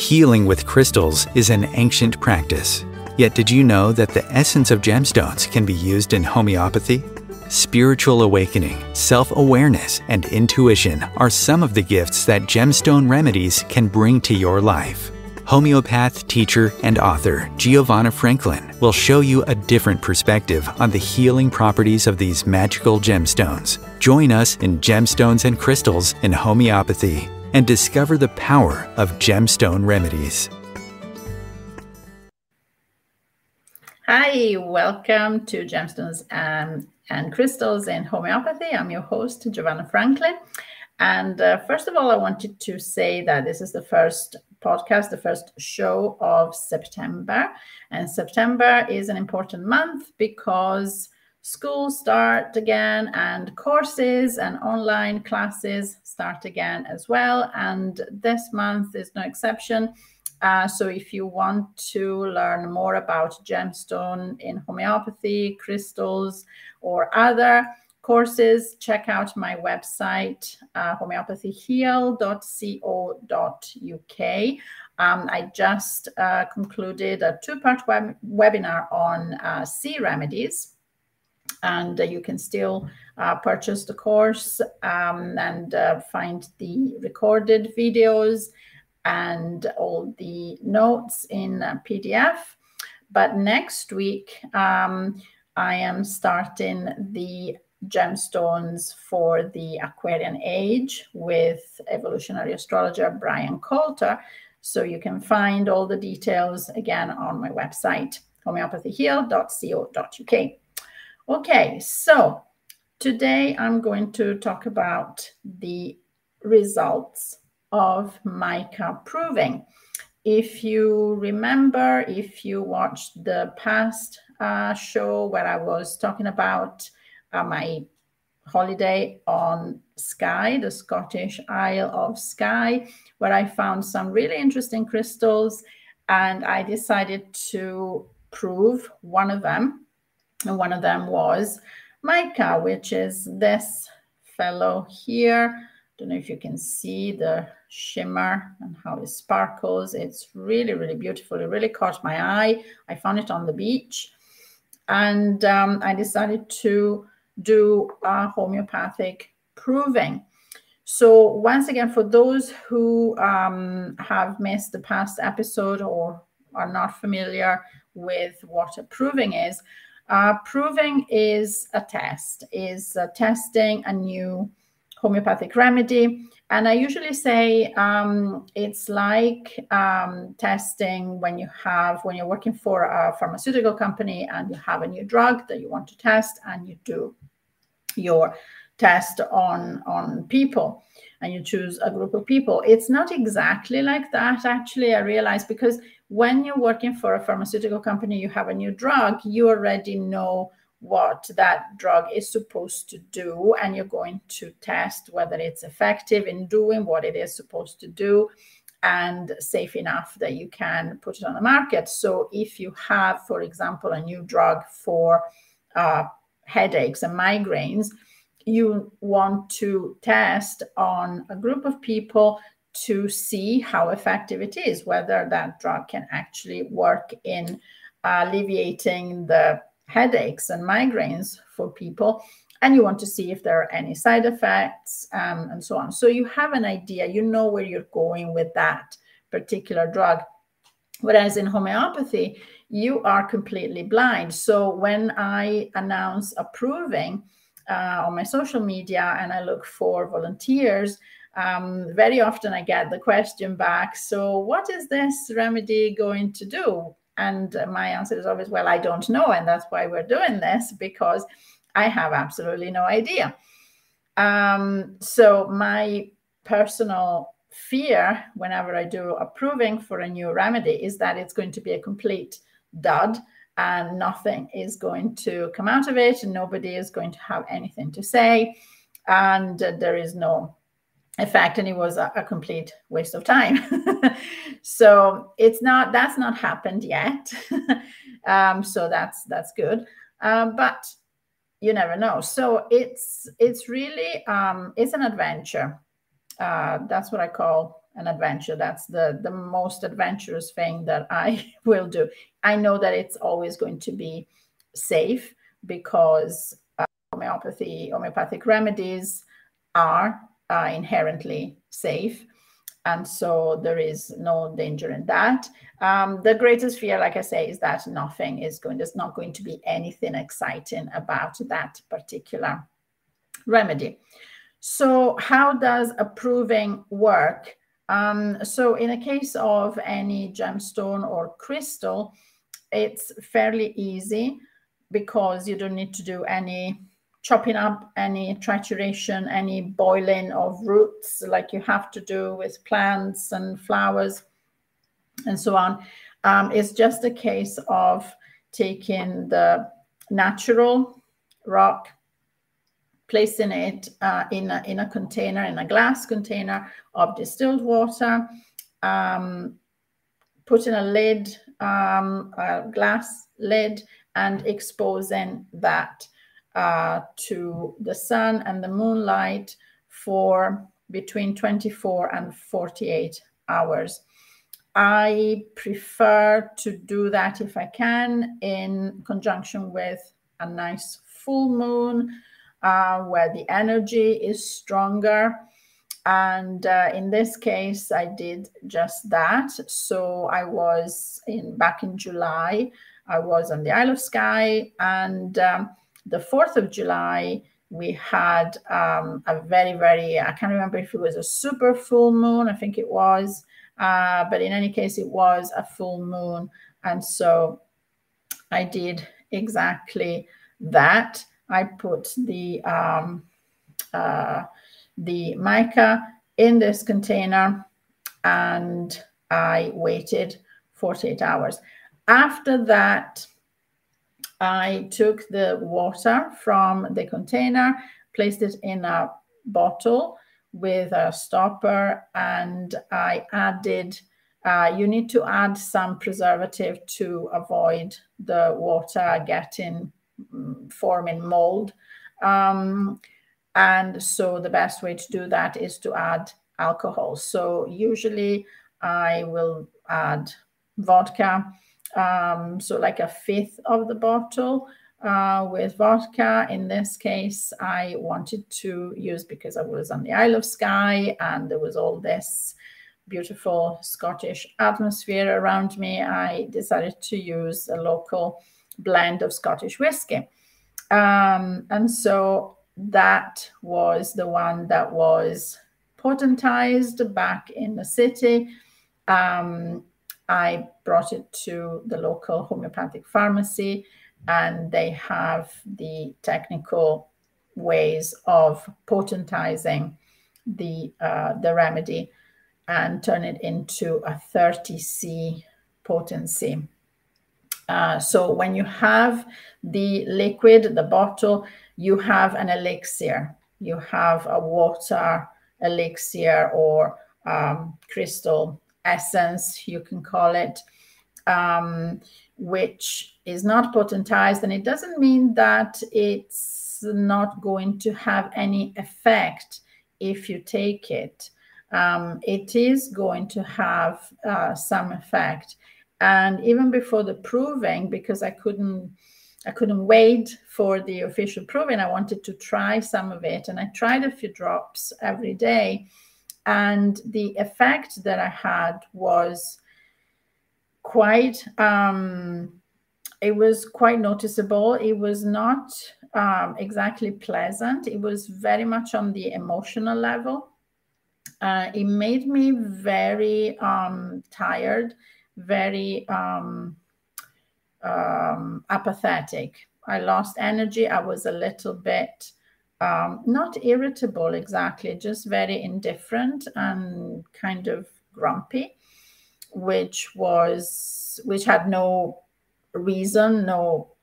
Healing with crystals is an ancient practice. Yet did you know that the essence of gemstones can be used in homeopathy? Spiritual awakening, self-awareness, and intuition are some of the gifts that gemstone remedies can bring to your life. Homeopath, teacher, and author Giovanna will show you a different perspective on the healing properties of these magical gemstones. Join us in Gemstones and Crystals in Homeopathy and discover the power of gemstone remedies. Hi, welcome to Gemstones and Crystals in Homeopathy. I'm your host, Giovanna Franklin. And first of all, I wanted to say that this is the first podcast, the first show of September. And September is an important month because schools start again and courses and online classes start again as well. And this month is no exception. So if you want to learn more about gemstone in homeopathy, crystals, or other courses, check out my website, homeopathyheal.co.uk. I just concluded a two-part webinar on sea remedies, and you can still purchase the course and find the recorded videos and all the notes in PDF. But next week, I am starting the gemstones for the Aquarian age with evolutionary astrologer Brian Coulter. So you can find all the details again on my website, homeopathyheal.co.uk. Okay, so today I'm going to talk about the results of mica proving. If you remember, if you watched the past show where I was talking about my holiday on Skye, the Scottish Isle of Skye, where I found some really interesting crystals, and I decided to prove one of them. And one of them was mica, which is this fellow here. Don't know if you can see the shimmer and how it sparkles. It's really, really beautiful. It really caught my eye. I found it on the beach. And I decided to do a homeopathic proving. So once again, for those who have missed the past episode or are not familiar with what a proving is a test, is testing a new homeopathic remedy. And I usually say it's like testing when you're working for a pharmaceutical company and you have a new drug that you want to test, and you do your test on people and you choose a group of people. It's not exactly like that, actually, I realized, because when you're working for a pharmaceutical company, you have a new drug, you already know what that drug is supposed to do, and you're going to test whether it's effective in doing what it is supposed to do and safe enough that you can put it on the market. So if you have, for example, a new drug for headaches and migraines, you want to test on a group of people to see how effective it is, whether that drug can actually work in alleviating the headaches and migraines for people, and you want to see if there are any side effects and so on. So you have an idea, you know where you're going with that particular drug. Whereas in homeopathy, you are completely blind. So when I announce a proving on my social media and I look for volunteers, very often I get the question back, so what is this remedy going to do? And my answer is always, well, I don't know. And that's why we're doing this, because I have absolutely no idea. So my personal fear whenever I do a proving for a new remedy is that it's going to be a complete dud and nothing is going to come out of it and nobody is going to have anything to say, and there is no effect, and it was a complete waste of time. So that's not happened yet. So that's good, but you never know. So it's really it's an adventure. That's what I call an adventure. That's the most adventurous thing that I will do. I know that it's always going to be safe because homeopathic remedies are inherently safe. And so there is no danger in that. The greatest fear, like I say, is that there's not going to be anything exciting about that particular remedy. So how does approving work? So in a case of any gemstone or crystal, it's fairly easy because you don't need to do any chopping up, any trituration, any boiling of roots like you have to do with plants and flowers and so on. It's just a case of taking the natural rock, placing it in a container, in a glass container of distilled water, putting a lid, a glass lid, and exposing that to the sun and the moonlight for between 24 and 48 hours. I prefer to do that, if I can, in conjunction with a nice full moon where the energy is stronger. And in this case, I did just that. So I was back in July, I was on the Isle of Skye, and the 4th of July, we had a very, I can't remember if it was a super full moon, I think it was, but in any case, it was a full moon. And so I did exactly that. I put the mica in this container and I waited 48 hours. After that, I took the water from the container, placed it in a bottle with a stopper, and I added, you need to add some preservative to avoid the water forming mold. And so the best way to do that is to add alcohol. So usually I will add vodka, so like a fifth of the bottle with vodka. In this case, I wanted to use, because I was on the Isle of Skye and there was all this beautiful Scottish atmosphere around me, I decided to use a local blend of Scottish whiskey. And so that was the one that was potentized back in the city. I brought it to the local homeopathic pharmacy, and they have the technical ways of potentizing the remedy and turn it into a 30C potency. So when you have the liquid, the bottle, you have an elixir. You have a water elixir or crystal essence, you can call it, which is not potentized. And it doesn't mean that it's not going to have any effect if you take it. It is going to have some effect. And even before the proving, because I couldn't wait for the official proving, I wanted to try some of it. And I tried a few drops every day. And the effect that I had was quite, it was quite noticeable. It was not exactly pleasant. It was very much on the emotional level. It made me very tired, very apathetic. I lost energy. I was a little bit not irritable exactly, just very indifferent and kind of grumpy, which had no reason, no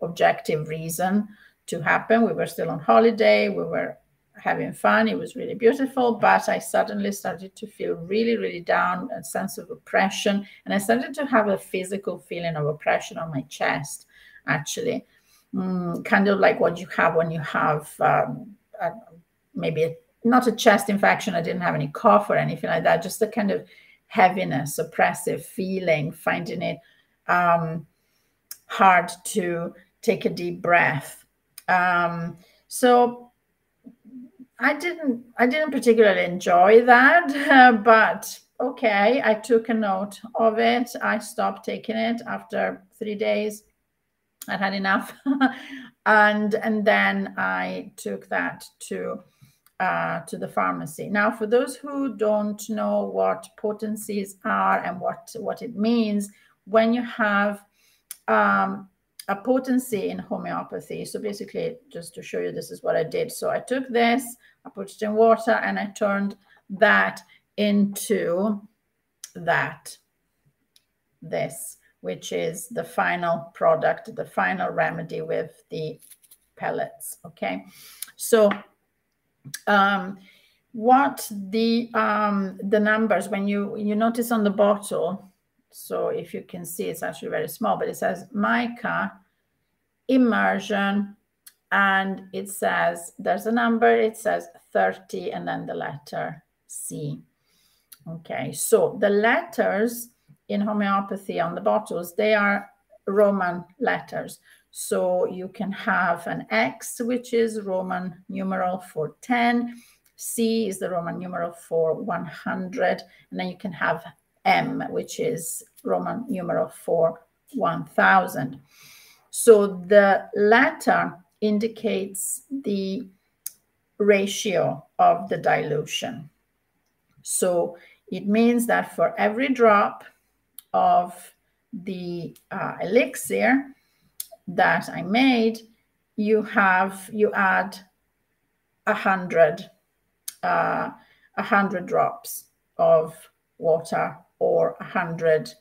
objective reason to happen. We were still on holiday. We were having fun. It was really beautiful, but I suddenly started to feel really, really down, a sense of oppression. And I started to have a physical feeling of oppression on my chest, actually. Kind of like what you have when you have maybe not a chest infection. I didn't have any cough or anything like that, just a kind of heaviness, oppressive feeling, finding it hard to take a deep breath. So I didn't particularly enjoy that, but okay, I took a note of it. I stopped taking it after 3 days. I'd had enough. and then I took that to the pharmacy. Now, for those who don't know what potencies are and what it means, when you have a potency in homeopathy, so basically, just to show you, this is what I did. So I took this, I put it in water, and I turned that into this, which is the final product, the final remedy with the pellets. Okay, so what the numbers, when you notice on the bottle, so if you can see, it's actually very small, but it says mica immersion, and it says, there's a number, it says 30, and then the letter C. Okay, so the letters in homeopathy on the bottles, they are Roman letters. So you can have an X, which is Roman numeral for 10. C is the Roman numeral for 100. And then you can have M, which is Roman numeral for 1000. So the letter indicates the ratio of the dilution. So it means that for every drop of the elixir that I made, you add 100 drops of water, or 100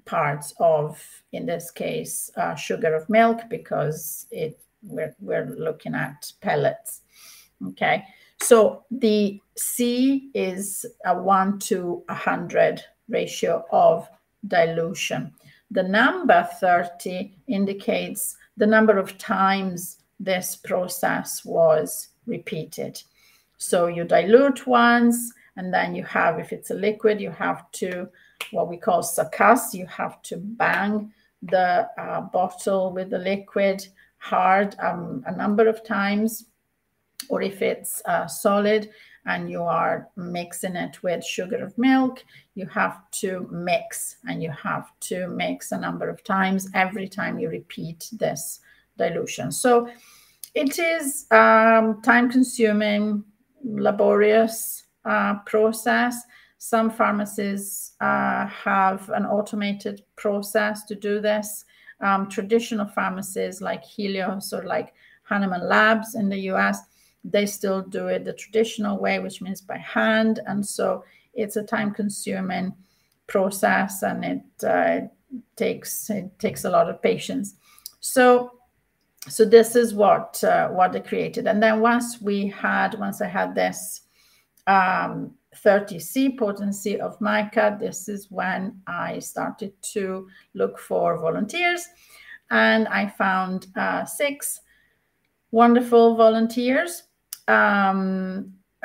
parts of, in this case, sugar of milk, because we're looking at pellets. Okay, so the C is a 1 to 100 ratio of dilution. The number 30 indicates the number of times this process was repeated. So you dilute once, and then you have, if it's a liquid, you have to, what we call succuss, you have to bang the bottle with the liquid hard a number of times. Or if it's solid and you are mixing it with sugar of milk, you have to mix, and you have to mix a number of times every time you repeat this dilution. So it is time-consuming, laborious process. Some pharmacies have an automated process to do this. Traditional pharmacies like Helios or like Hahnemann Labs in the US, they still do it the traditional way, which means by hand. And so it's a time-consuming process, and it takes a lot of patience. So this is what they created. And then once I had this 30C potency of mica, this is when I started to look for volunteers, and I found 6 wonderful volunteers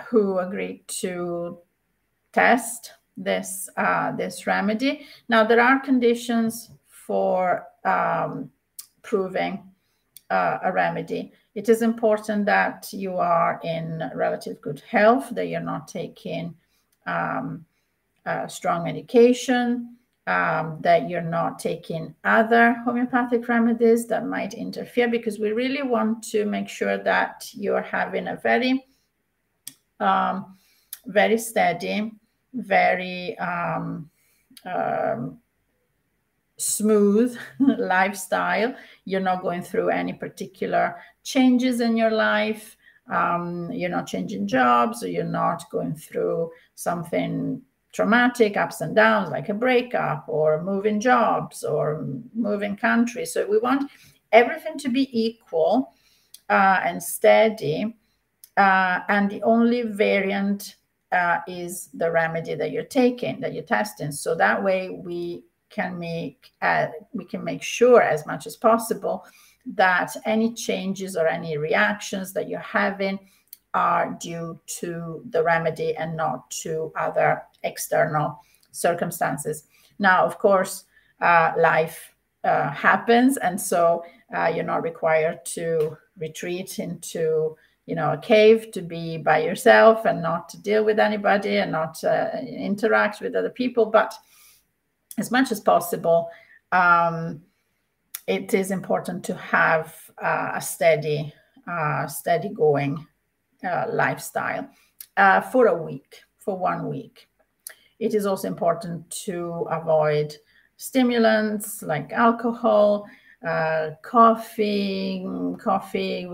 who agreed to test this remedy. Now, there are conditions for proving a remedy. It is important that you are in relative good health, that you're not taking strong medication, that you're not taking other homeopathic remedies that might interfere, because we really want to make sure that you're having a very, very steady, very smooth lifestyle. You're not going through any particular changes in your life. You're not changing jobs, or you're not going through something traumatic, ups and downs, like a breakup or moving jobs or moving countries. So we want everything to be equal and steady. And the only variant is the remedy that you're taking, that you're testing. So that way we can make sure as much as possible that any changes or any reactions that you're having are due to the remedy and not to other external circumstances. Now, of course, life happens, and so you're not required to retreat into a cave to be by yourself and not to deal with anybody and not interact with other people. But as much as possible, it is important to have a steady going lifestyle for 1 week. It is also important to avoid stimulants like alcohol, coffee.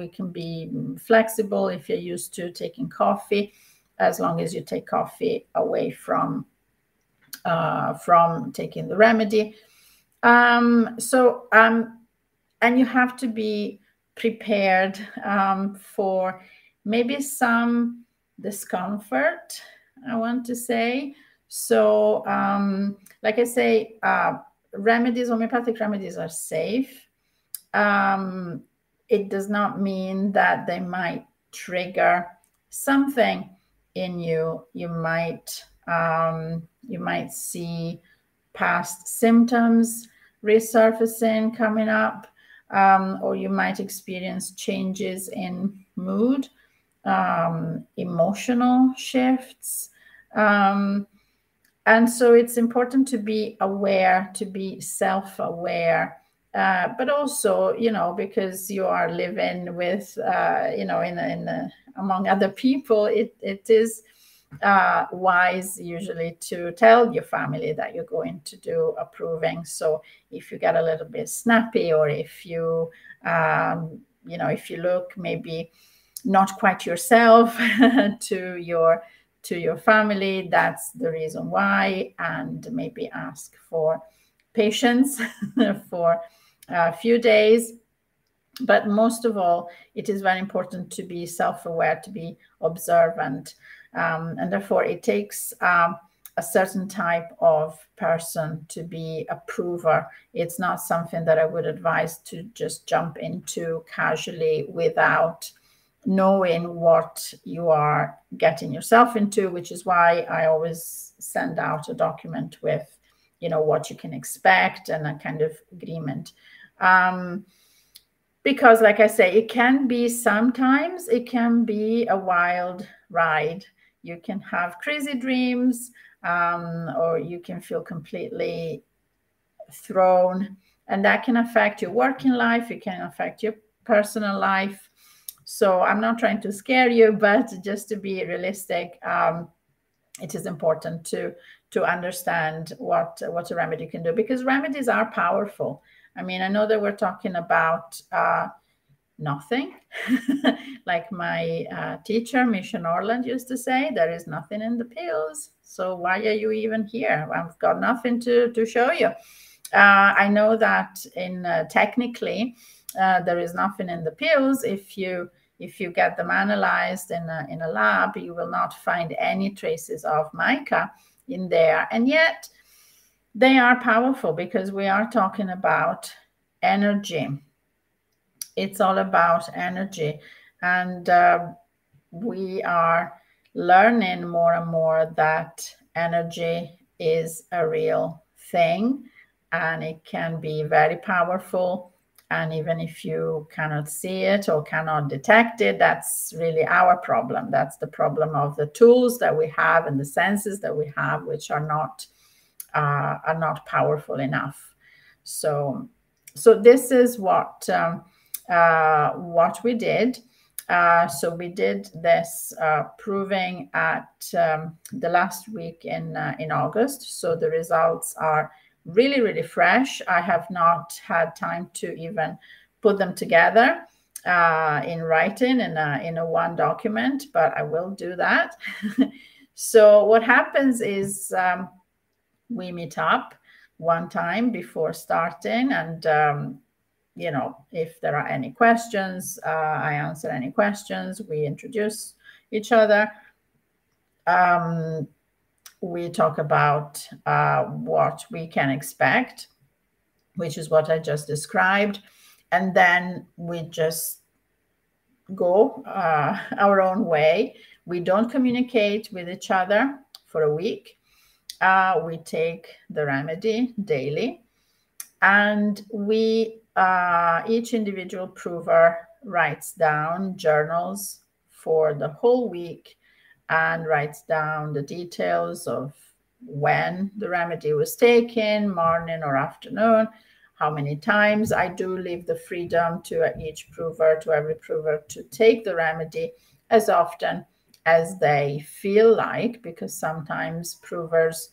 We can be flexible if you're used to taking coffee, as long as you take coffee away from taking the remedy. And you have to be prepared for maybe some discomfort, I want to say. So, like I say, homeopathic remedies are safe. It does not mean that they might trigger something in you. You might see past symptoms resurfacing, coming up, or you might experience changes in mood, emotional shifts. And so it's important to be aware, to be self-aware, but also, because you are living with, among other people, it is wise usually to tell your family that you're going to do a proving. So if you get a little bit snappy, or if you, if you look maybe not quite yourself to your family, that's the reason why, and maybe ask for patience for a few days. But most of all, it is very important to be self-aware, to be observant, and therefore it takes a certain type of person to be a prover. It's not something that I would advise to just jump into casually without knowing what you are getting yourself into, which is why I always send out a document with, what you can expect and a kind of agreement. Because like I say, sometimes it can be a wild ride. You can have crazy dreams, or you can feel completely thrown, and that can affect your working life. It can affect your personal life. So I'm not trying to scare you, but just to be realistic, it is important to understand what a remedy can do, because remedies are powerful. I mean, I know that we're talking about nothing. Like my teacher, Mission Orland, used to say, there is nothing in the pills. So why are you even here? I've got nothing to show you. I know that technically, there is nothing in the pills. If you get them analyzed in a lab, you will not find any traces of mica in there. And yet they are powerful, because we are talking about energy. It's all about energy. And we are learning more and more that energy is a real thing, and it can be very powerful. And even if you cannot see it or cannot detect it, that's really our problem. That's the problem of the tools that we have and the senses that we have, which are not powerful enough. So this is what we did. So we did this proving at the last week in August. So the results are really, really fresh. I have not had time to even put them together in writing in a one document, but I will do that. So what happens is we meet up one time before starting, and if there are any questions, I answer any questions. We introduce each other. We talk about what we can expect, which is what I just described. And then we just go our own way. We don't communicate with each other for a week. We take the remedy daily, and we each individual prover writes down journals for the whole week and writes down the details of when the remedy was taken, morning or afternoon, how many times. I do leave the freedom to each prover, to every prover, to take the remedy as often as they feel like, because sometimes provers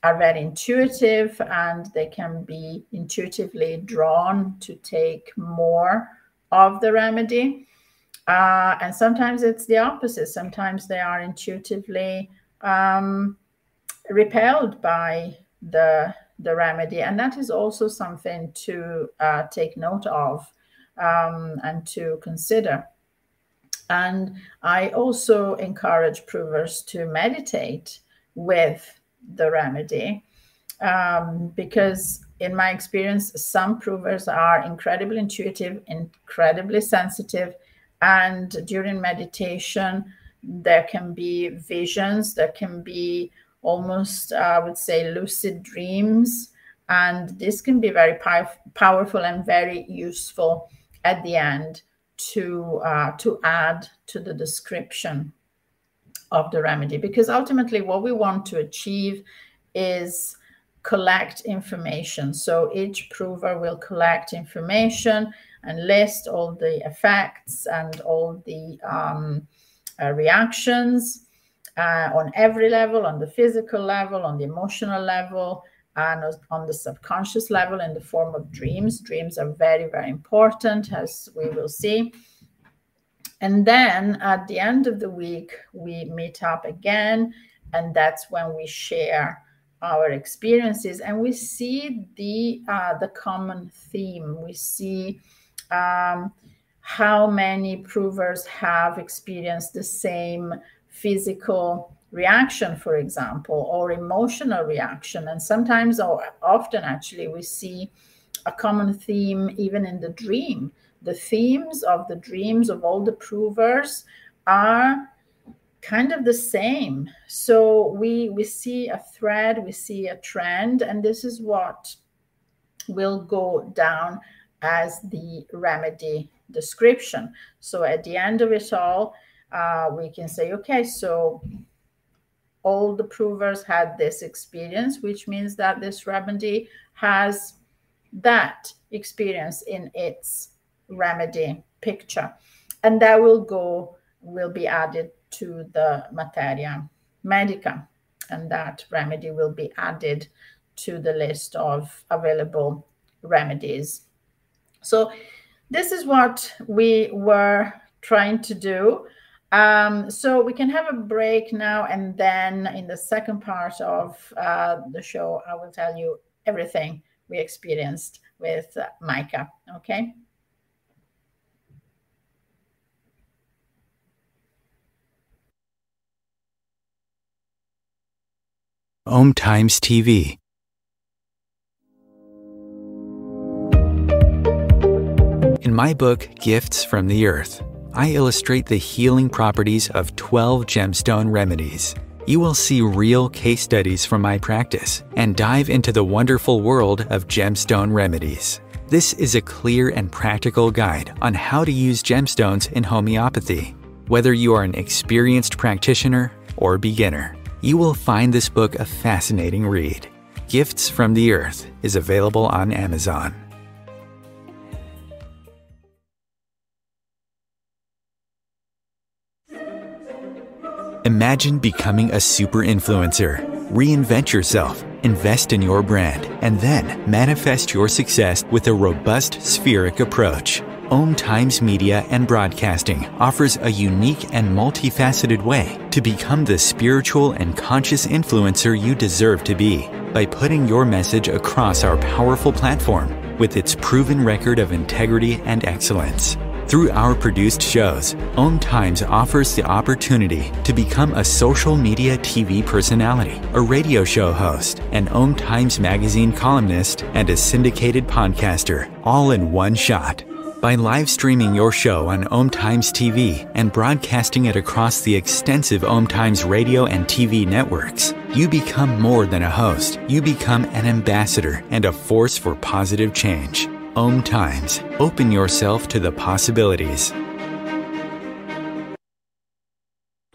are very intuitive and they can be intuitively drawn to take more of the remedy. And sometimes it's the opposite. Sometimes they are intuitively repelled by the remedy. And that is also something to take note of and to consider. And I also encourage provers to meditate with the remedy, because in my experience, some provers are incredibly intuitive, incredibly sensitive, and during meditation, there can be visions, there can be almost, I would say, lucid dreams, and this can be very powerful and very useful at the end to add to the description of the remedy, because ultimately what we want to achieve is collect information. So each prover will collect information and list all the effects and all the reactions on every level, on the physical level, on the emotional level, and on the subconscious level in the form of dreams. Dreams are very, very important, as we will see. And then at the end of the week, we meet up again, and that's when we share our experiences, and we see the common theme. We see how many provers have experienced the same physical reaction, for example, or emotional reaction. And sometimes, or often actually, we see a common theme even in the dream. The themes of the dreams of all the provers are kind of the same. So we see a thread, we see a trend, and this is what will go down as the remedy description. So at the end of it all, we can say, okay, so all the provers had this experience, which means that this remedy has that experience in its remedy picture, and that will be added to the materia medica, and that remedy will be added to the list of available remedies. So this is what we were trying to do. So we can have a break now, and then in the second part of the show, I will tell you everything we experienced with Mica. Okay. OMTimes TV. In my book, Gifts from the Earth, I illustrate the healing properties of 12 gemstone remedies. You will see real case studies from my practice and dive into the wonderful world of gemstone remedies. This is a clear and practical guide on how to use gemstones in homeopathy. Whether you are an experienced practitioner or beginner, you will find this book a fascinating read. Gifts from the Earth is available on Amazon. Imagine becoming a super influencer. Reinvent yourself, invest in your brand, and then manifest your success with a robust spheric approach. OMTimes Media and Broadcasting offers a unique and multifaceted way to become the spiritual and conscious influencer you deserve to be by putting your message across our powerful platform with its proven record of integrity and excellence. Through our produced shows, OMTimes offers the opportunity to become a social media TV personality, a radio show host, an OMTimes magazine columnist, and a syndicated podcaster, all in one shot. By live streaming your show on OMTimes TV and broadcasting it across the extensive OMTimes radio and TV networks, you become more than a host. You become an ambassador and a force for positive change. OMTimes. Open yourself to the possibilities.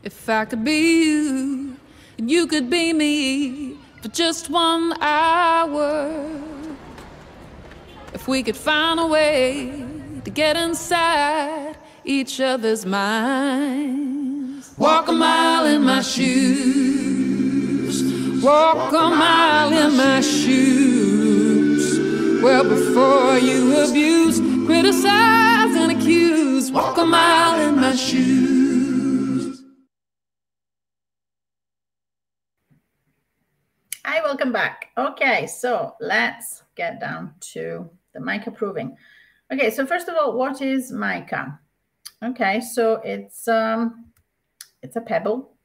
If I could be you, and you could be me for just 1 hour. If we could find a way to get inside each other's minds. Walk a mile in my shoes. Walk a mile in my shoes. Well, before you abuse, criticize and accuse. Walk a mile in my shoes. Hi, welcome back. Okay, so let's get down to the mica proving. Okay, so first of all, what is mica? Okay, so it's a pebble,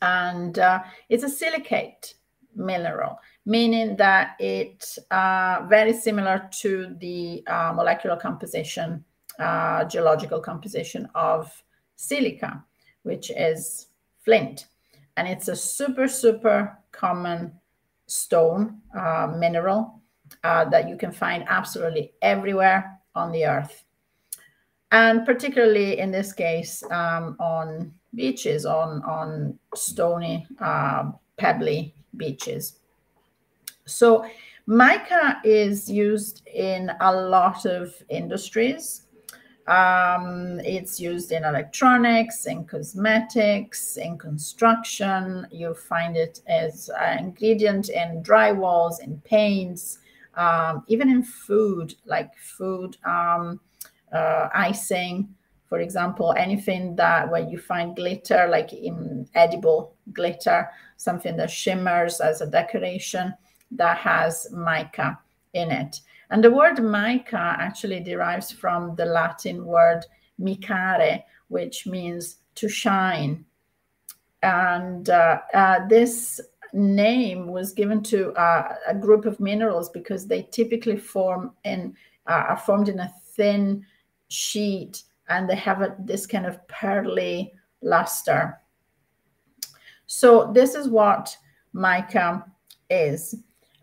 and it's a silicate mineral, meaning that it's very similar to the molecular composition, geological composition of silica, which is flint. And it's a super common stone mineral that you can find absolutely everywhere on the earth. And particularly in this case, on beaches, on stony, pebbly beaches. So mica is used in a lot of industries. It's used in electronics, in cosmetics, in construction. You find it as an ingredient in drywalls, in paints, even in food, like food icing, for example, anything that where you find glitter, like in edible glitter, something that shimmers as a decoration, that has mica in it. And the word mica actually derives from the Latin word micare, which means to shine. And this name was given to a group of minerals because they typically are formed in a thin sheet, and they have this kind of pearly luster. So this is what mica is.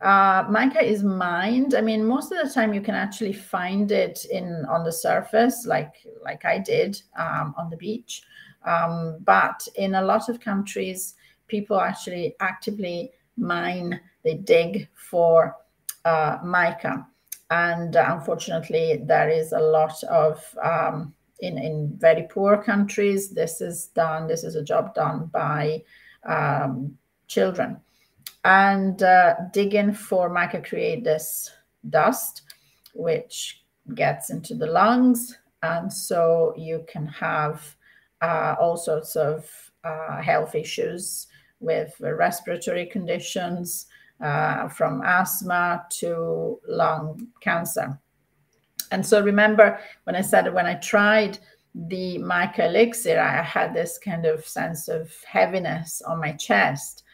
Mica is mined. I mean, most of the time you can actually find it on the surface, like I did on the beach. But in a lot of countries, people actually actively mine, they dig for mica. And unfortunately, there is a lot of, in very poor countries, this is a job done by children. And digging for mica create this dust, which gets into the lungs. And so you can have all sorts of health issues with respiratory conditions, from asthma to lung cancer. And so remember when I said when I tried the mica elixir, I had this kind of sense of heaviness on my chest,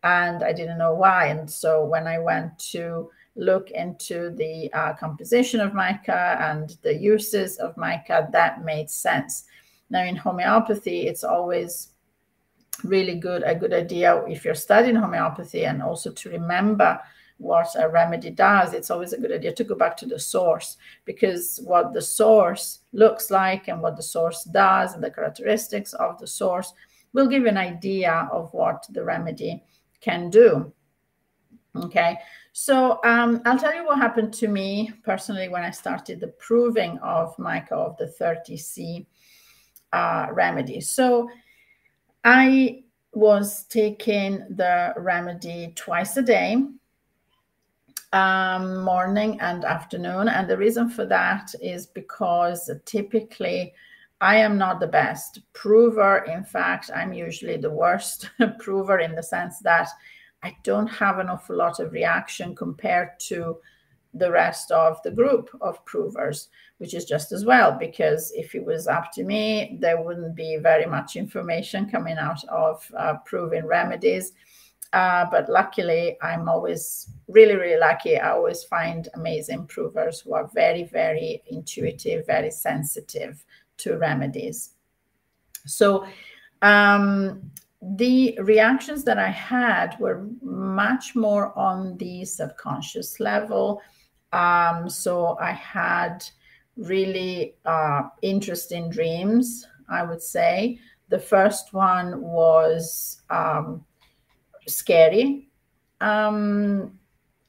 and I didn't know why. And so when I went to look into the composition of mica and the uses of mica, that made sense. Now in homeopathy, it's always really a good idea if you're studying homeopathy, and also to remember what a remedy does. It's always a good idea to go back to the source, because what the source looks like and what the source does and the characteristics of the source will give you an idea of what the remedy can do. Okay, so I'll tell you what happened to me personally when I started the proving of mica, of the 30C remedy. So I was taking the remedy twice a day, morning and afternoon. And the reason for that is because typically I am not the best prover. In fact, I'm usually the worst prover, in the sense that I don't have an awful lot of reaction compared to the rest of the group of provers, which is just as well, because if it was up to me, there wouldn't be very much information coming out of proving remedies. But luckily, I'm always really, really lucky. I always find amazing provers who are very, very intuitive, very sensitive to remedies. So the reactions that I had were much more on the subconscious level. So I had really interesting dreams, I would say. The first one was scary. I'm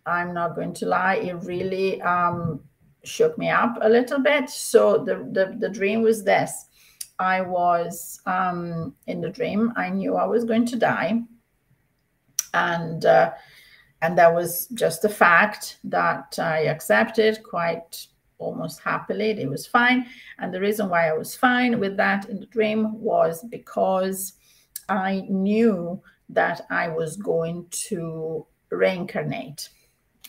not going to lie, it really shook me up a little bit. So the dream was this. I was in the dream, I knew I was going to die, and that was just a fact that I accepted quite almost happily. It was fine. And the reason why I was fine with that in the dream was because I knew that I was going to reincarnate.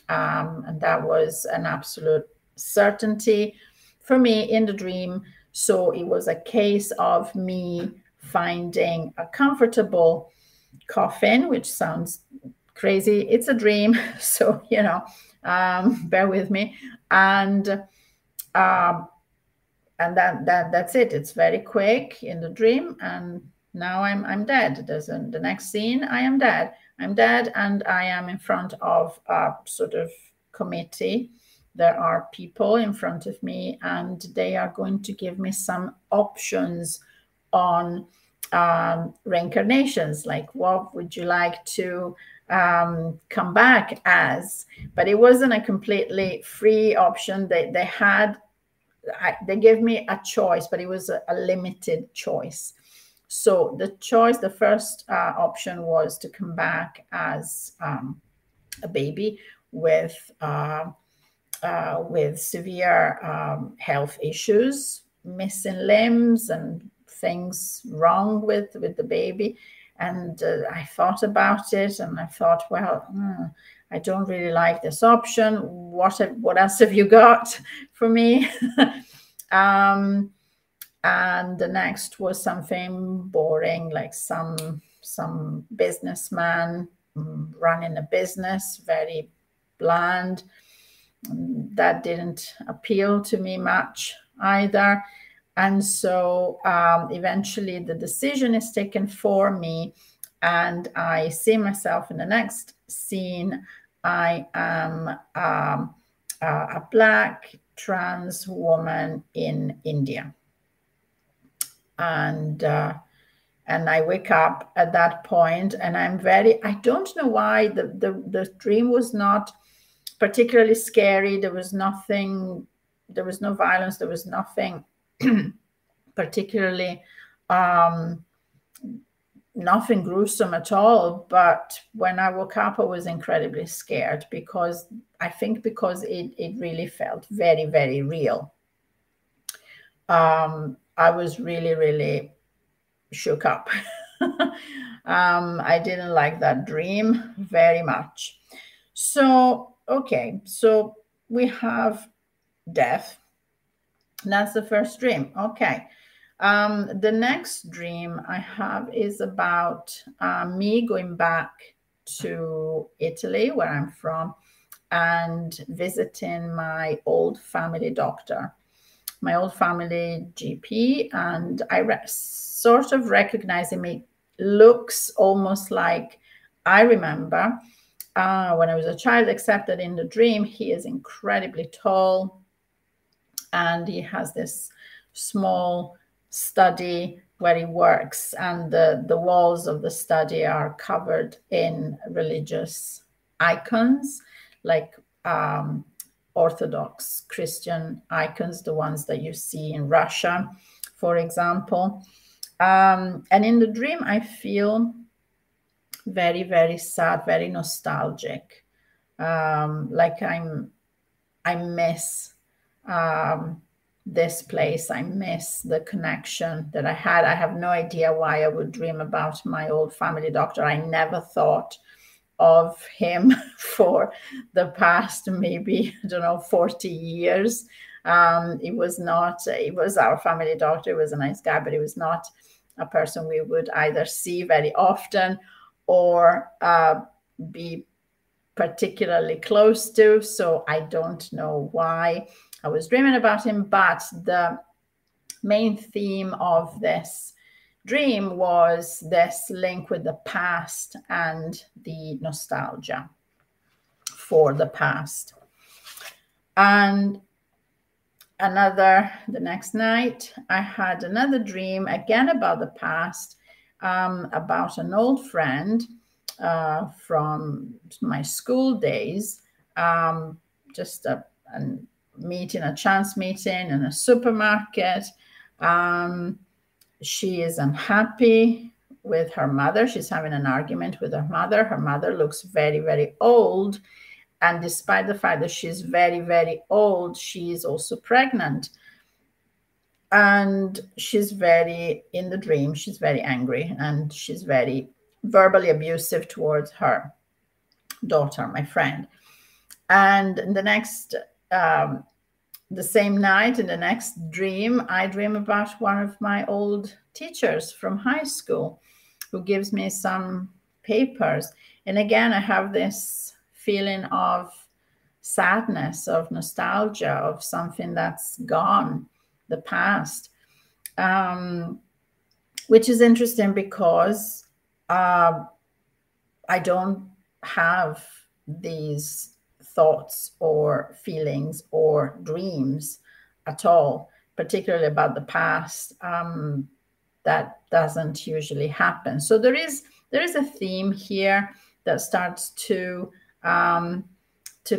And that was an absolute certainty for me in the dream. So it was a case of me finding a comfortable coffin, which sounds crazy. It's a dream. So, you know, bear with me. And that's it. It's very quick in the dream. And now I'm dead. The next scene, I am dead. I'm dead, and I am in front of a sort of committee. There are people in front of me, and they are going to give me some options on reincarnations, like what would you like to come back as? But it wasn't a completely free option. They gave me a choice, but it was a limited choice. So the first option was to come back as a baby with severe health issues, missing limbs and things wrong with the baby. And I thought about it, and I thought, well, I don't really like this option. What else have you got for me? And the next was something boring, like some businessman running a business, very bland. That didn't appeal to me much either. And so eventually the decision is taken for me, and I see myself in the next scene. I am a Black trans woman in India. And I wake up at that point, and I don't know why the dream was not particularly scary. There was no violence, there was nothing particularly nothing gruesome at all. But when I woke up, I was incredibly scared, because it really felt very, very real. I was really, really shook up. I didn't like that dream very much. So, okay, so we have death. That's the first dream. Okay. The next dream I have is about me going back to Italy, where I'm from, and visiting my old family doctor, my old family GP, and I sort of recognize him. He looks almost like I remember when I was a child, except that in the dream, he is incredibly tall, and he has this small study where he works, and the walls of the study are covered in religious icons, like Orthodox Christian icons, the ones that you see in Russia, for example. And in the dream, I feel very, very sad, very nostalgic. Like I miss this place. I miss the connection that I had. I have no idea why I would dream about my old family doctor. I never thought of him for the past, maybe, I don't know, 40 years. It was our family doctor. He was a nice guy, but he was not a person we would either see very often or be particularly close to. So I don't know why I was dreaming about him, but the main theme of this dream was this link with the past and the nostalgia for the past. And the next night, I had another dream again about the past, about an old friend from my school days, just a chance meeting in a supermarket. She is unhappy with her mother. She's having an argument with her mother. Her mother looks very, very old. And despite the fact that she's very, very old, she is also pregnant. And in the dream, she's very angry, and she's very verbally abusive towards her daughter, my friend. And in the same night, in the next dream, I dream about one of my old teachers from high school who gives me some papers. And again, I have this feeling of sadness, of nostalgia, of something that's gone, the past, which is interesting because I don't have these thoughts or feelings or dreams at all, particularly about the past. That doesn't usually happen. So there is a theme here that starts to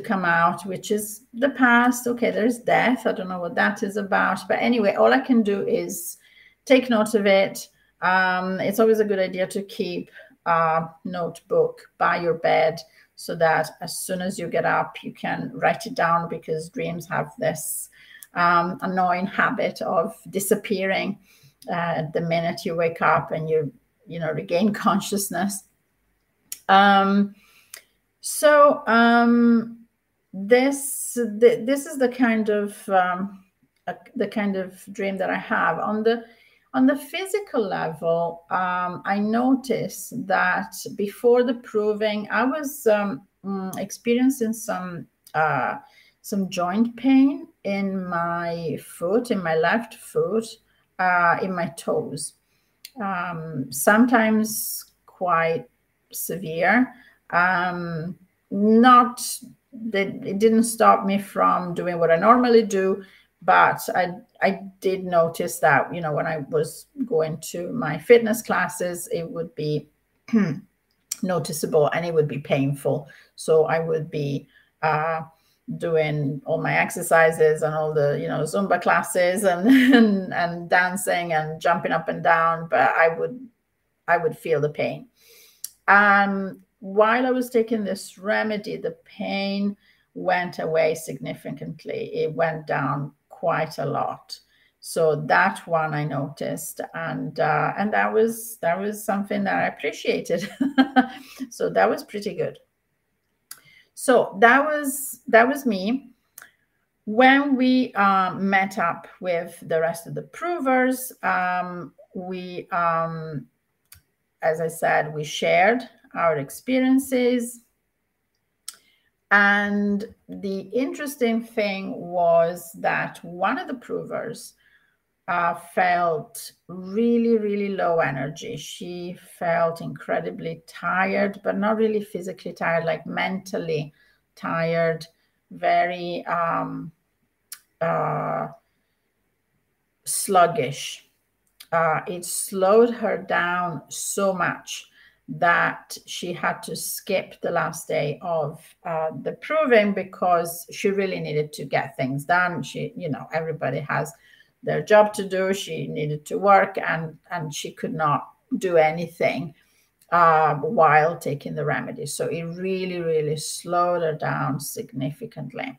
come out, which is the past. Okay, there's death. I don't know what that is about. But anyway, all I can do is take note of it. It's always a good idea to keep a notebook by your bed so that as soon as you get up, you can write it down, because dreams have this annoying habit of disappearing the minute you wake up and you regain consciousness. This is the kind of dream that I have. On the physical level, I noticed that before the proving, I was experiencing some joint pain in my foot, in my left foot, in my toes. Sometimes quite severe. It didn't stop me from doing what I normally do, but I did notice that, when I was going to my fitness classes, it would be noticeable and it would be painful. So I would be doing all my exercises and all the, Zumba classes and dancing and jumping up and down, but I would feel the pain. While I was taking this remedy, the pain went away significantly. It went down quite a lot. So that one I noticed, and that was something that I appreciated. So that was pretty good. So that was me. When we met up with the rest of the provers, we, as I said, we shared our experiences. And the interesting thing was that one of the provers felt really, really low energy. She felt incredibly tired, but not really physically tired, like mentally tired, very sluggish. It slowed her down so much that she had to skip the last day of the proving because she really needed to get things done. She, everybody has their job to do. She needed to work, and she could not do anything while taking the remedy. So it really, really slowed her down significantly.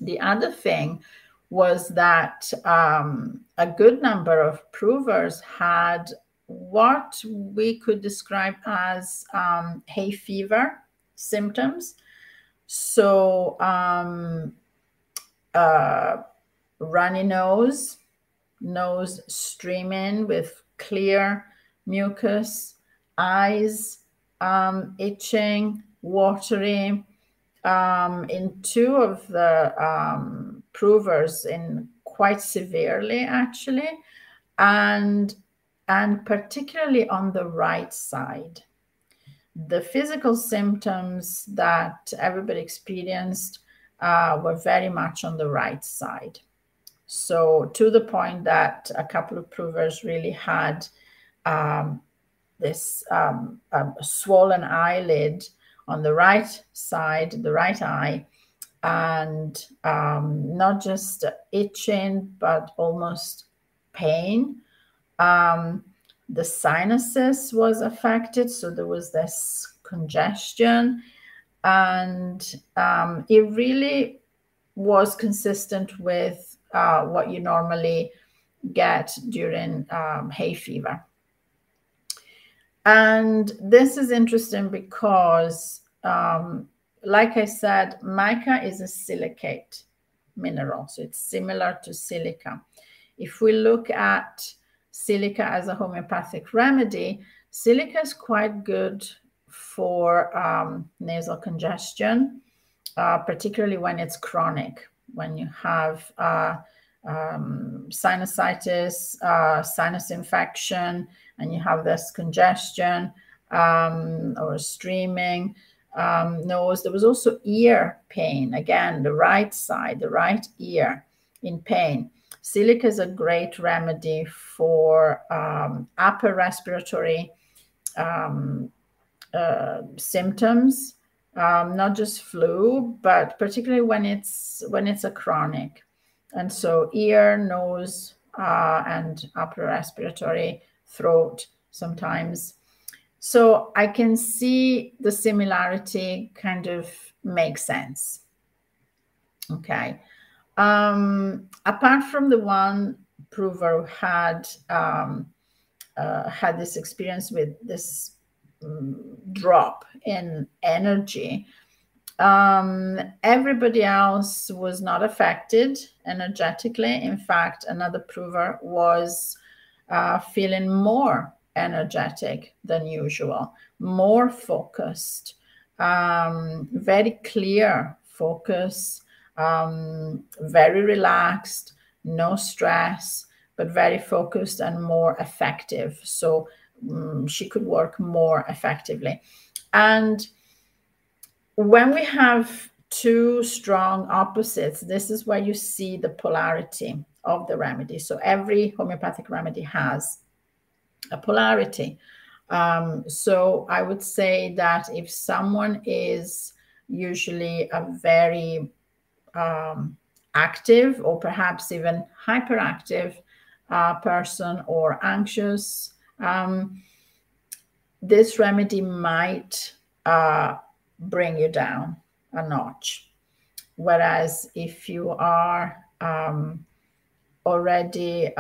The other thing was that a good number of provers had what we could describe as hay fever symptoms. So runny nose streaming with clear mucus, eyes itching, watery. In two of the provers, in quite severely actually, and particularly on the right side. The physical symptoms that everybody experienced were very much on the right side. So to the point that a couple of provers really had this swollen eyelid on the right side, the right eye, and not just itching, but almost pain. The sinuses was affected, so there was this congestion, and it really was consistent with what you normally get during hay fever. And this is interesting because, like I said, mica is a silicate mineral, so it's similar to silica. If we look at silica as a homeopathic remedy, silica is quite good for nasal congestion, particularly when it's chronic, when you have sinusitis, sinus infection, and you have this congestion or streaming nose. There was also ear pain, again, the right side, the right ear in pain. Silica is a great remedy for upper respiratory symptoms, not just flu, but particularly when it's a chronic. And so ear, nose, and upper respiratory, throat sometimes. So I can see the similarity kind of makes sense. Okay. Apart from the one prover who had this experience with this drop in energy, everybody else was not affected energetically. In fact, another prover was feeling more energetic than usual, more focused, very clear focus, very relaxed, no stress, but very focused and more effective. So she could work more effectively. And when we have two strong opposites, this is where you see the polarity of the remedy. So every homeopathic remedy has a polarity. So I would say that if someone is usually a very active or perhaps even hyperactive person or anxious, this remedy might bring you down a notch. Whereas if you are already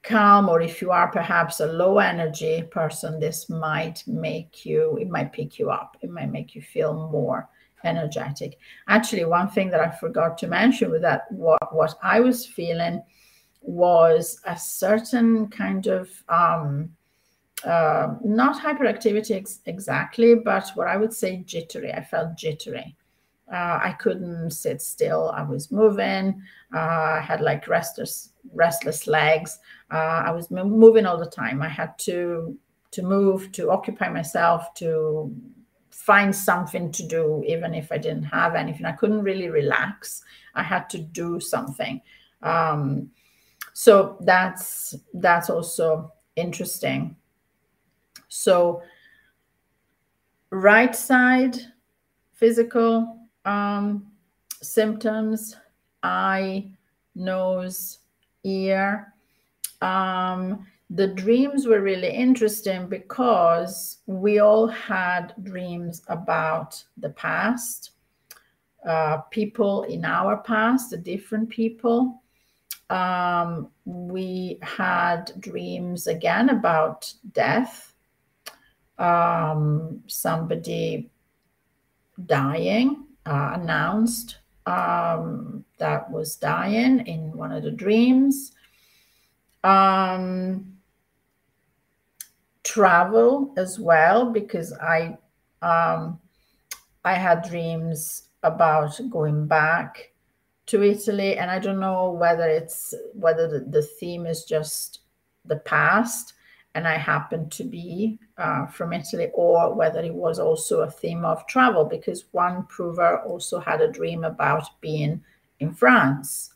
calm, or if you are perhaps a low energy person, this might make you, it might pick you up. It might make you feel more energetic. Actually, one thing that I forgot to mention with that, what I was feeling was a certain kind of not hyperactivity exactly, but what I would say jittery. I felt jittery. I couldn't sit still. I was moving. I had like restless legs. I was moving all the time. I had to move, to occupy myself, to find something to do, even if I didn't have anything. I couldn't really relax. I had to do something. So that's also interesting. So right side, physical symptoms, eye, nose, ear. The dreams were really interesting because we all had dreams about the past, people in our past, the different people. We had dreams again about death, somebody dying, announced that was dying in one of the dreams. travel as well, because I had dreams about going back to Italy, and I don't know whether the theme is just the past and I happen to be from Italy, or whether it was also a theme of travel, because one prover also had a dream about being in France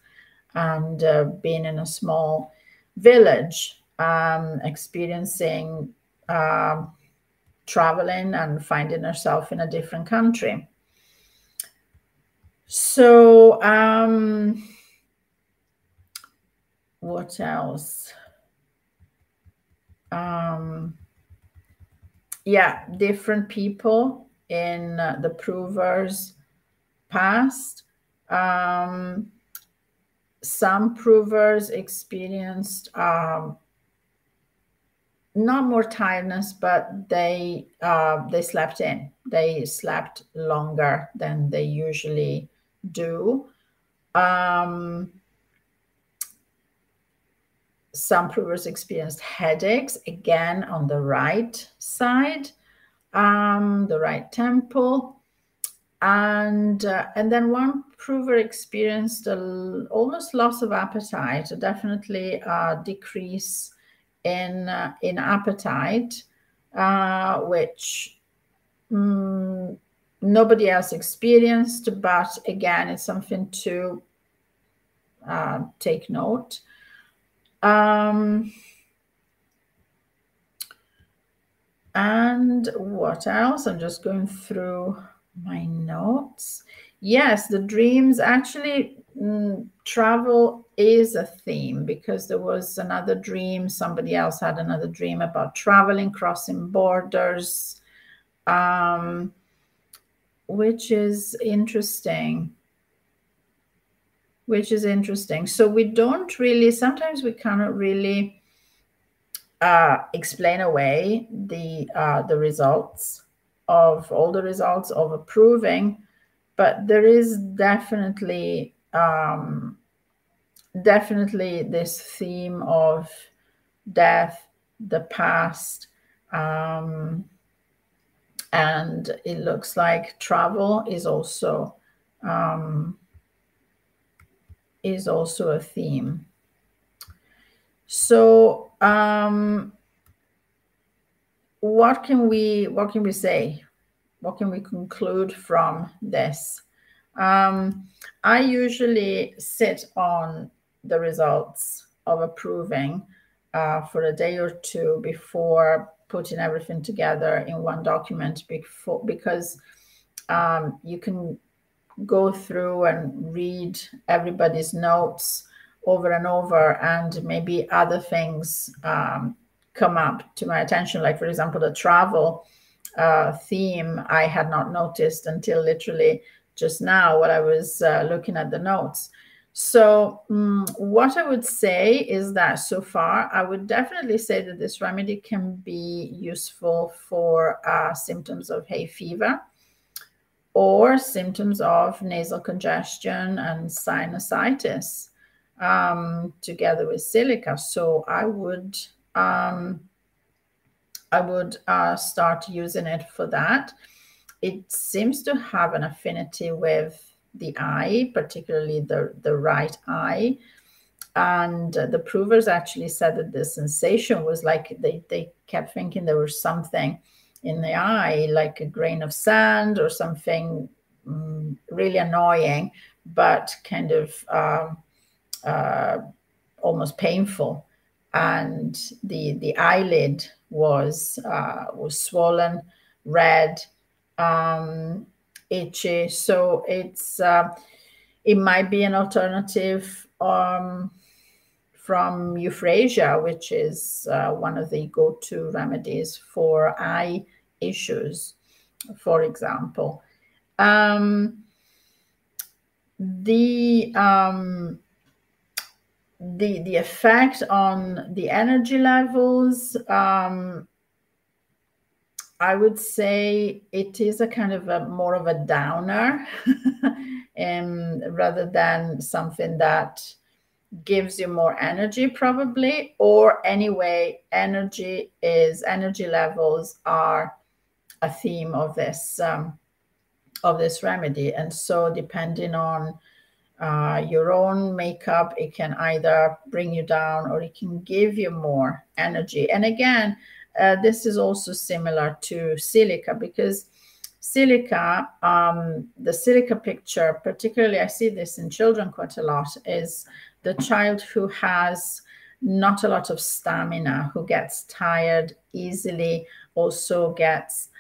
and being in a small village, experiencing traveling and finding herself in a different country. So what else? Yeah, different people in the provers past. Some provers experienced not more tiredness, but they slept in. They slept longer than they usually do. Some provers experienced headaches, again on the right side, the right temple. And then one prover experienced almost loss of appetite, definitely a decrease in appetite, which nobody else experienced, but again, it's something to take note. And what else? I'm just going through my notes. Yes, the dreams, actually, travel is a theme, because there was another dream, somebody else had another dream about traveling, crossing borders, which is interesting. So we don't really, sometimes we cannot really explain away the results of all the results of approving, but there is definitely this theme of death, the past, and it looks like travel is also a theme. So what can we say? What can we conclude from this? I usually sit on the results of approving for a day or two before putting everything together in one document, because you can go through and read everybody's notes over and over, and maybe other things come up to my attention. Like, for example, the travel theme I had not noticed until literally just now when I was looking at the notes. So what I would say is that so far, I would definitely say that this remedy can be useful for symptoms of hay fever, or symptoms of nasal congestion and sinusitis, together with silica. So I would start using it for that. It seems to have an affinity with the eye, particularly the right eye. And the provers actually said that the sensation was like they kept thinking there was something in the eye, like a grain of sand or something really annoying, but kind of almost painful. And the eyelid was swollen, red, itchy. So it might be an alternative from euphrasia, which is one of the go-to remedies for eye issues, for example. The effect on the energy levels, I would say it is a kind of more of a downer, rather than something that gives you more energy probably, or anyway, energy levels are a theme of this remedy. And so depending on your own makeup, it can either bring you down or it can give you more energy. And again, this is also similar to silica, because silica, the silica picture, particularly I see this in children quite a lot, is the child who has not a lot of stamina, who gets tired easily, also gets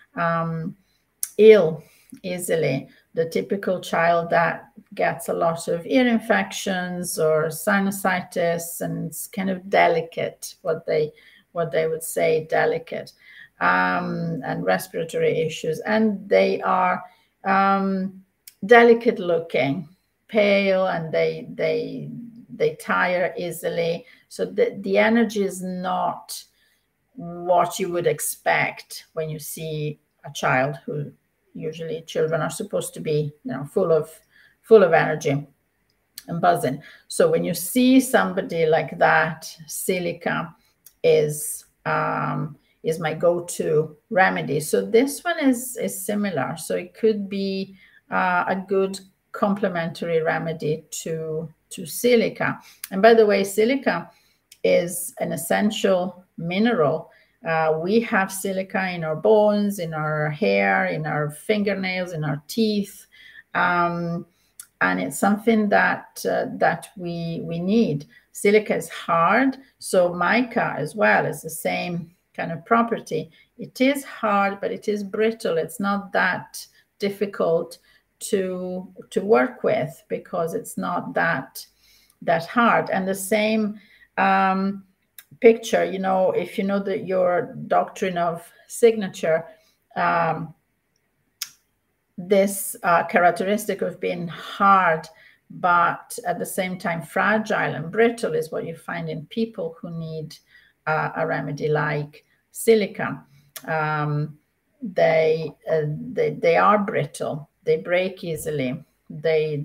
ill easily. The typical child that gets a lot of ear infections or sinusitis, and it's kind of delicate, what they would say, delicate, and respiratory issues, and they are delicate looking, pale, and they tire easily. So the energy is not what you would expect when you see a child who, usually children are supposed to be, full of energy and buzzing. So when you see somebody like that, silica is my go-to remedy. So this one is similar. So it could be a good complementary remedy to silica. And by the way, silica is an essential mineral. We have silica in our bones, in our hair, in our fingernails, in our teeth, and it's something that we need. Silica is hard, so mica as well is the same kind of property. It is hard, but it is brittle. It's not that difficult to work with because it's not that hard. And the same picture, if you know that your doctrine of signature, this characteristic of being hard but at the same time fragile and brittle is what you find in people who need a remedy like silica. They are brittle, they break easily, they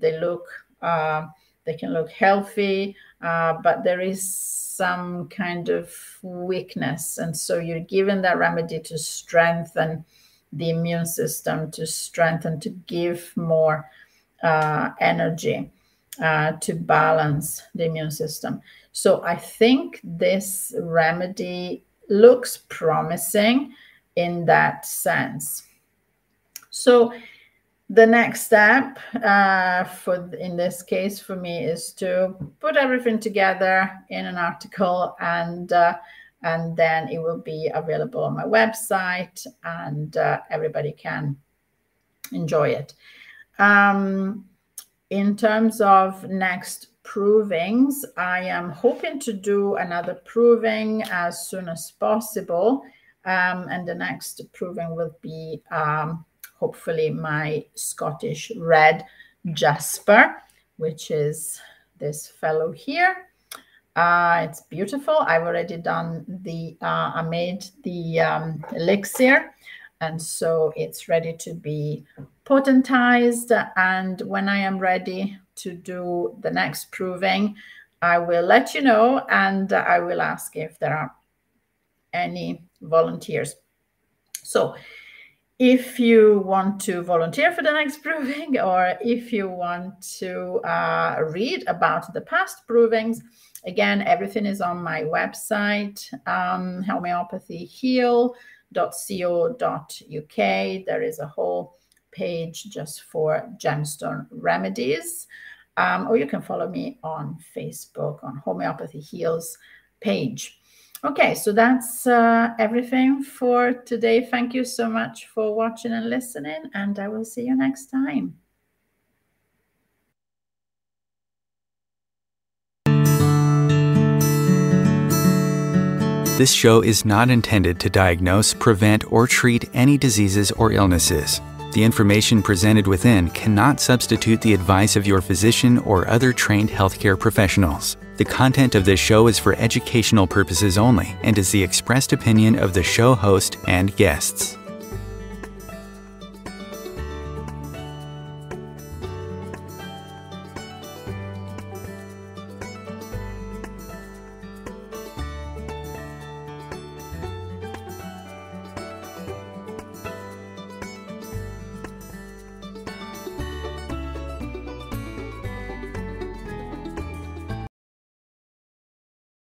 can look healthy, but there is some kind of weakness, and so you're given that remedy to strengthen the immune system, to give more energy, to balance the immune system. So I think this remedy looks promising in that sense. So the next step in this case for me is to put everything together in an article, and then it will be available on my website, and everybody can enjoy it. In terms of next provings, I am hoping to do another proving as soon as possible, and the next proving will be hopefully my Scottish red jasper, which is this fellow here. It's beautiful. I've already done I made the elixir, and so it's ready to be potentized. And when I am ready to do the next proving, I will let you know, and I will ask if there are any volunteers. So if you want to volunteer for the next proving, or if you want to read about the past provings, again, everything is on my website, homeopathyheal.co.uk. There is a whole page just for gemstone remedies, or you can follow me on Facebook on Homeopathy Heals page. Okay, so that's everything for today. Thank you so much for watching and listening, and I will see you next time. This show is not intended to diagnose, prevent, or treat any diseases or illnesses. The information presented within cannot substitute the advice of your physician or other trained healthcare professionals. The content of this show is for educational purposes only and is the expressed opinion of the show host and guests.